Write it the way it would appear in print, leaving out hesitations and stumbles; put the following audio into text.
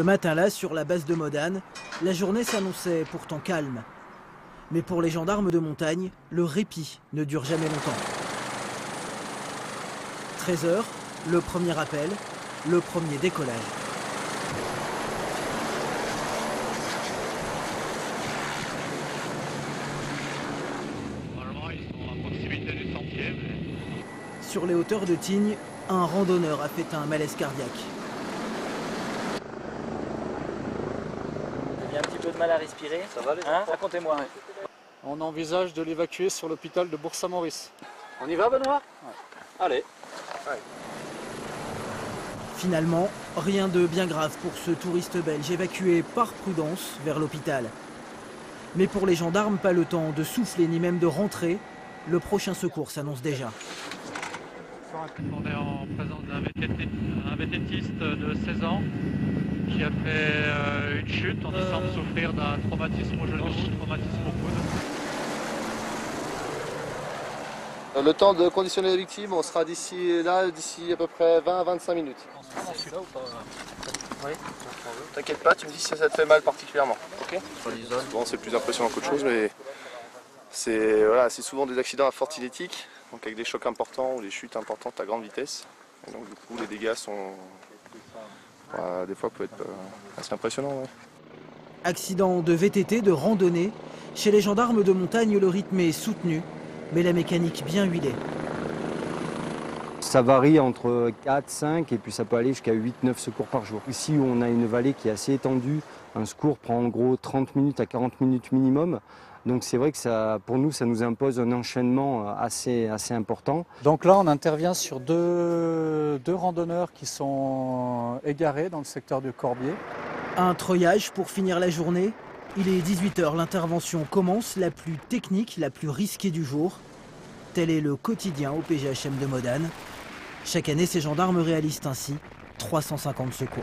Ce matin-là, sur la base de Modane, la journée s'annonçait pourtant calme. Mais pour les gendarmes de montagne, le répit ne dure jamais longtemps. 13 h, le premier appel, le premier décollage. Normalement, ils sont à proximité du sentier. Sur les hauteurs de Tignes, un randonneur a fait un malaise cardiaque. Il y a un petit peu de mal à respirer. Ça va les hein? Racontez-moi. On envisage de l'évacuer sur l'hôpital de Bourg-Saint-Maurice. On y va, Benoît? Ouais. Allez. Finalement, rien de bien grave pour ce touriste belge évacué par prudence vers l'hôpital. Mais pour les gendarmes, pas le temps de souffler ni même de rentrer. Le prochain secours s'annonce déjà. On est en présence d'un vététiste de 16 ans qui a fait une chute. On y semble souffrir d'un traumatisme au genou, traumatisme au coude. Le temps de conditionner les victimes, on sera d'ici à peu près 20 à 25 minutes. Celui-là ou pas? Oui. T'inquiète pas, tu me dis si ça te fait mal particulièrement. Ok. Bon, c'est plus impressionnant qu'autre chose, mais c'est souvent des accidents à forte cinétique, donc avec des chocs importants ou des chutes importantes à grande vitesse. Et donc du coup, les dégâts sont, des fois, peuvent être assez impressionnants. Ouais. Accident de VTT, de randonnée. Chez les gendarmes de montagne, le rythme est soutenu, mais la mécanique bien huilée. Ça varie entre 4, 5 et puis ça peut aller jusqu'à 8-9 secours par jour. Ici, on a une vallée qui est assez étendue. Un secours prend en gros 30 minutes à 40 minutes minimum. Donc c'est vrai que pour nous, ça nous impose un enchaînement assez important. Donc là, on intervient sur deux randonneurs qui sont égarés dans le secteur du Corbier. Un treuillage pour finir la journée. Il est 18 h, l'intervention commence, la plus technique, la plus risquée du jour. Tel est le quotidien au PGHM de Modane. Chaque année, ces gendarmes réalisent ainsi 350 secours.